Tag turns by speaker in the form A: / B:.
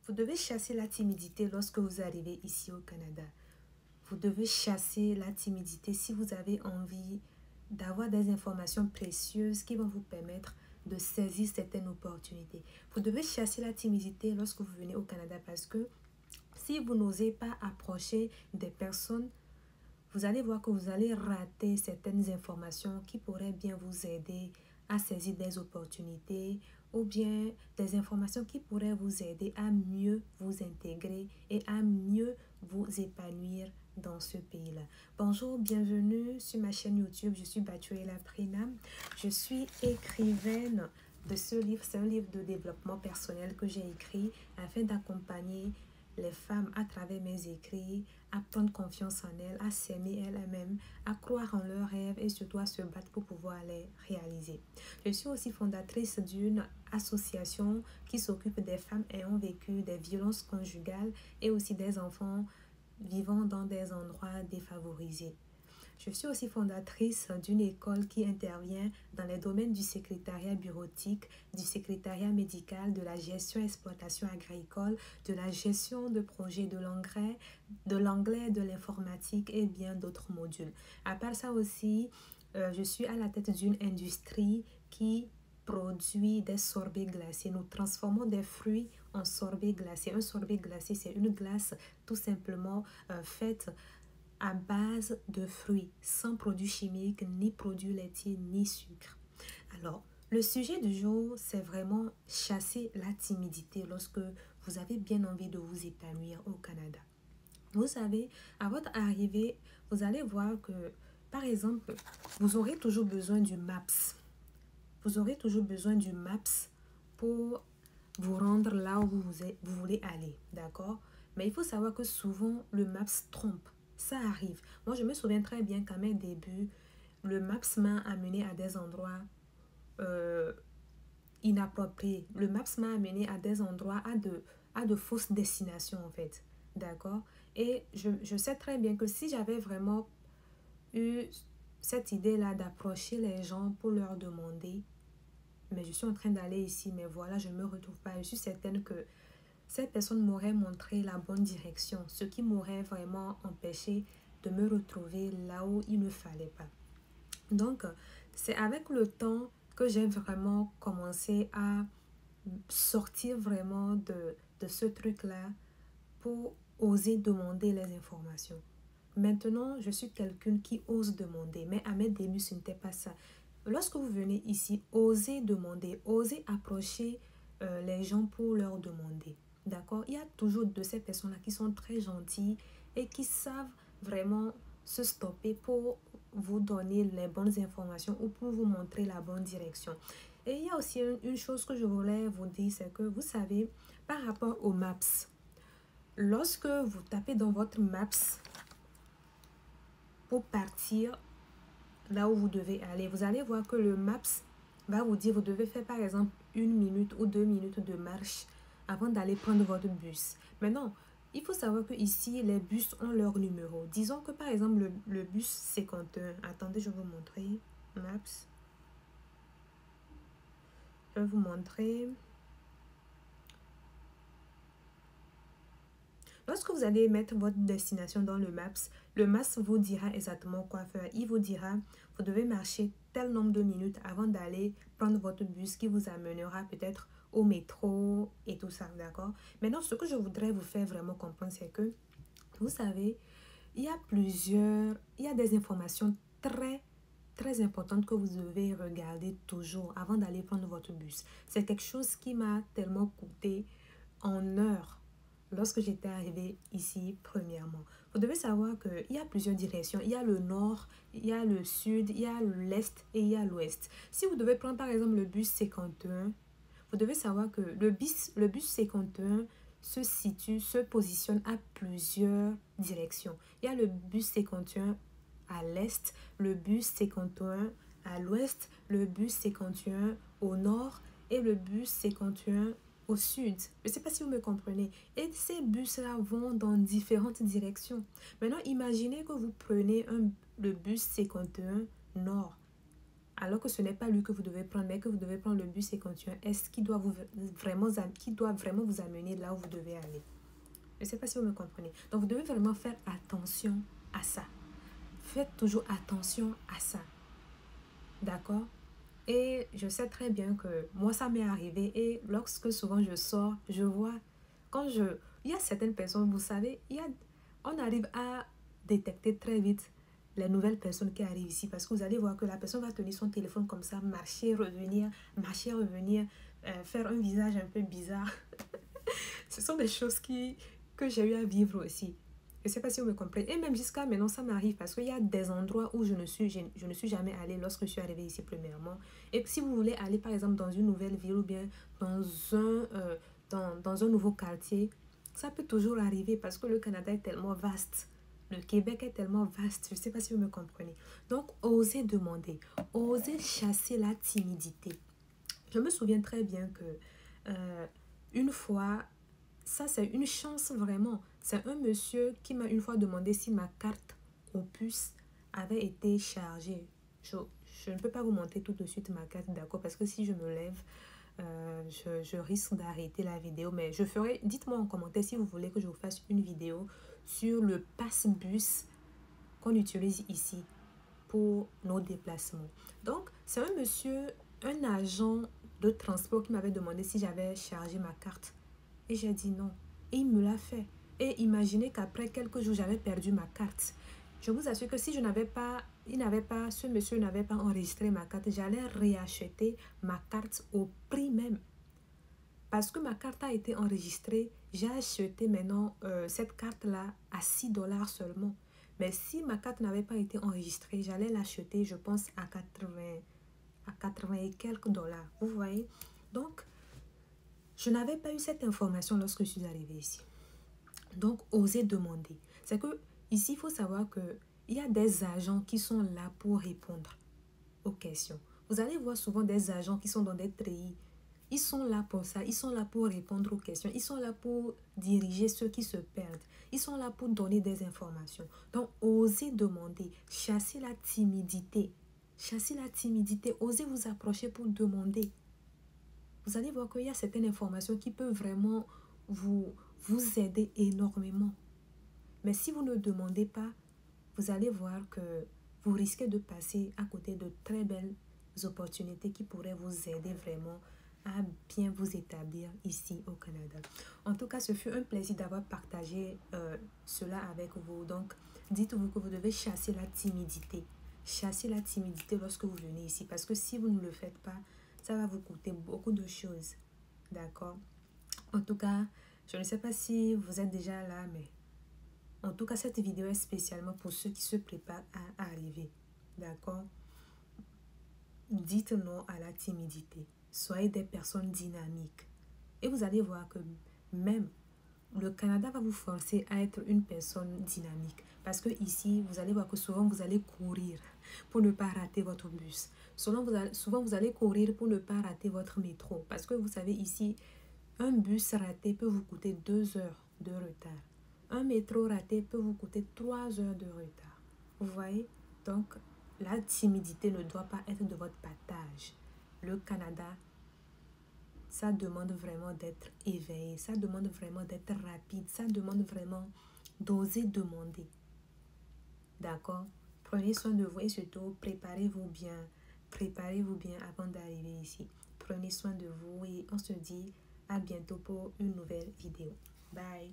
A: Vous devez chasser la timidité lorsque vous arrivez ici au Canada. Vous devez chasser la timidité si vous avez envie d'avoir des informations précieuses qui vont vous permettre de saisir certaines opportunités. Vous devez chasser la timidité lorsque vous venez au Canada parce que si vous n'osez pas approcher des personnes, vous allez voir que vous allez rater certaines informations qui pourraient bien vous aider à saisir des opportunités ou bien des informations qui pourraient vous aider à mieux vous intégrer et à mieux vous épanouir dans ce pays-là. Bonjour, bienvenue sur ma chaîne YouTube. Je suis Batuela Prina. Je suis écrivaine de ce livre. C'est un livre de développement personnel que j'ai écrit afin d'accompagner les femmes à travers mes écrits à prendre confiance en elles, à s'aimer elles-mêmes, à croire en leurs rêves et surtout à se battre pour pouvoir les réaliser. Je suis aussi fondatrice d'une association qui s'occupe des femmes ayant vécu des violences conjugales et aussi des enfants vivant dans des endroits défavorisés. Je suis aussi fondatrice d'une école qui intervient dans les domaines du secrétariat bureautique, du secrétariat médical, de la gestion exploitation agricole, de la gestion de projets de l'anglais, de l'informatique et bien d'autres modules. À part ça aussi, je suis à la tête d'une industrie qui produit des sorbets glacés. Nous transformons des fruits en sorbets glacés. Un sorbet glacé, c'est une glace tout simplement faite à base de fruits, sans produits chimiques, ni produits laitiers, ni sucre. Alors, le sujet du jour, c'est vraiment chasser la timidité lorsque vous avez bien envie de vous épanouir au Canada. Vous savez, à votre arrivée, vous allez voir que, par exemple, vous aurez toujours besoin du MAPS. Vous aurez toujours besoin du MAPS pour vous rendre là où vous voulez aller, d'accord? Mais il faut savoir que souvent, le MAPS trompe. Ça arrive. Moi, je me souviens très bien qu'à mes débuts, le MAPS m'a amené à des endroits inappropriés. Le MAPS m'a amené à des endroits, à de fausses destinations, en fait. D'accord? Et je sais très bien que si j'avais vraiment eu cette idée-là d'approcher les gens pour leur demander, mais je suis en train d'aller ici, mais voilà, je ne me retrouve pas. Je suis certaine que ces personnes m'auraient montré la bonne direction, ce qui m'aurait vraiment empêché de me retrouver là où il ne fallait pas. Donc, c'est avec le temps que j'ai vraiment commencé à sortir vraiment de ce truc-là pour oser demander les informations. Maintenant, je suis quelqu'un qui ose demander, mais à mes débuts, ce n'était pas ça. Lorsque vous venez ici, osez demander, osez approcher les gens pour leur demander. D'accord? Il y a toujours de ces personnes-là qui sont très gentilles et qui savent vraiment se stopper pour vous donner les bonnes informations ou pour vous montrer la bonne direction. Et il y a aussi une chose que je voulais vous dire, c'est que vous savez, par rapport aux maps, lorsque vous tapez dans votre maps pour partir là où vous devez aller, vous allez voir que le maps va vous dire, vous devez faire par exemple 1 minute ou 2 minutes de marche avant d'aller prendre votre bus. Maintenant, il faut savoir que ici les bus ont leur numéro. Disons que par exemple le bus 51, attendez, je vais vous montrer, maps, je vais vous montrer. Lorsque vous allez mettre votre destination dans le Maps vous dira exactement quoi faire. Il vous dira, vous devez marcher tel nombre de minutes avant d'aller prendre votre bus qui vous amènera peut-être au métro et tout ça, d'accord? Maintenant, ce que je voudrais vous faire vraiment comprendre, c'est que, vous savez, il y a des informations très importantes que vous devez regarder toujours avant d'aller prendre votre bus. C'est quelque chose qui m'a tellement coûté en heures lorsque j'étais arrivée ici premièrement. Vous devez savoir qu'il y a plusieurs directions. Il y a le nord, il y a le sud, il y a l'est et il y a l'ouest. Si vous devez prendre par exemple le bus 51, vous devez savoir que le bus 51 se positionne à plusieurs directions. Il y a le bus 51 à l'est, le bus 51 à l'ouest, le bus 51 au nord et le bus 51 au sud. Je ne sais pas si vous me comprenez. Et ces bus-là vont dans différentes directions. Maintenant, imaginez que vous prenez le bus 51 nord. alors que ce n'est pas lui que vous devez prendre, mais que vous devez prendre le bus équatorien Est qui doit vraiment vous amener là où vous devez aller. Je ne sais pas si vous me comprenez. Donc, vous devez vraiment faire attention à ça. Faites toujours attention à ça. D'accord? Et je sais très bien que moi, ça m'est arrivé. Et lorsque souvent je sors, je vois, il y a certaines personnes, vous savez, on arrive à détecter très vite les nouvelles personnes qui arrivent ici. Parce que vous allez voir que la personne va tenir son téléphone comme ça, marcher, revenir, faire un visage un peu bizarre. Ce sont des choses que j'ai eu à vivre aussi. Je ne sais pas si vous me comprenez. Et même jusqu'à maintenant, ça m'arrive parce qu'il y a des endroits où je ne suis jamais allée lorsque je suis arrivée ici premièrement. Et si vous voulez aller par exemple dans une nouvelle ville ou bien dans un nouveau quartier, ça peut toujours arriver parce que le Canada est tellement vaste. Le Québec est tellement vaste. Je ne sais pas si vous me comprenez. Donc, osez demander. Osez chasser la timidité. Je me souviens très bien que une fois, ça c'est une chance vraiment. C'est un monsieur qui m'a une fois demandé si ma carte au puce avait été chargée. Je ne peux pas vous montrer tout de suite ma carte, d'accord? Parce que si je me lève, je risque d'arrêter la vidéo. Mais je ferai, dites-moi en commentaire si vous voulez que je vous fasse une vidéo sur le passe-bus qu'on utilise ici pour nos déplacements. Donc, c'est un monsieur, un agent de transport qui m'avait demandé si j'avais chargé ma carte. Et j'ai dit non. Et il me l'a fait. Et imaginez qu'après quelques jours, j'avais perdu ma carte. Je vous assure que si ce monsieur n'avait pas enregistré ma carte, j'allais réacheter ma carte au prix même. Parce que ma carte a été enregistrée, j'ai acheté maintenant cette carte-là à 6 dollars seulement. Mais si ma carte n'avait pas été enregistrée, j'allais l'acheter, je pense, à 80 et quelques dollars. Vous voyez? Donc, je n'avais pas eu cette information lorsque je suis arrivée ici. Donc, osez demander. C'est que ici, il faut savoir qu'il y a des agents qui sont là pour répondre aux questions. Vous allez voir souvent des agents qui sont dans des treillis. Ils sont là pour ça. Ils sont là pour répondre aux questions. Ils sont là pour diriger ceux qui se perdent. Ils sont là pour donner des informations. Donc, osez demander. Chassez la timidité. Chassez la timidité. Osez vous approcher pour demander. Vous allez voir qu'il y a certaines informations qui peuvent vraiment vous aider énormément. Mais si vous ne demandez pas, vous allez voir que vous risquez de passer à côté de très belles opportunités qui pourraient vous aider vraiment à bien vous établir ici au Canada. En tout cas, ce fut un plaisir d'avoir partagé cela avec vous. Donc, dites-vous que vous devez chasser la timidité. Chassez la timidité lorsque vous venez ici. Parce que si vous ne le faites pas, ça va vous coûter beaucoup de choses. D'accord? En tout cas, je ne sais pas si vous êtes déjà là, mais en tout cas, cette vidéo est spécialement pour ceux qui se préparent à arriver. D'accord? Dites non à la timidité. Soyez des personnes dynamiques. Et vous allez voir que même le Canada va vous forcer à être une personne dynamique. Parce que ici, vous allez voir que souvent, vous allez courir pour ne pas rater votre bus. Souvent, vous allez courir pour ne pas rater votre métro. Parce que vous savez, ici, un bus raté peut vous coûter 2 heures de retard. Un métro raté peut vous coûter 3 heures de retard. Vous voyez? Donc, la timidité ne doit pas être de votre partage. Le Canada, ça demande vraiment d'être éveillé. Ça demande vraiment d'être rapide. Ça demande vraiment d'oser demander. D'accord? Prenez soin de vous et surtout, préparez-vous bien. Préparez-vous bien avant d'arriver ici. Prenez soin de vous et on se dit à bientôt pour une nouvelle vidéo. Bye!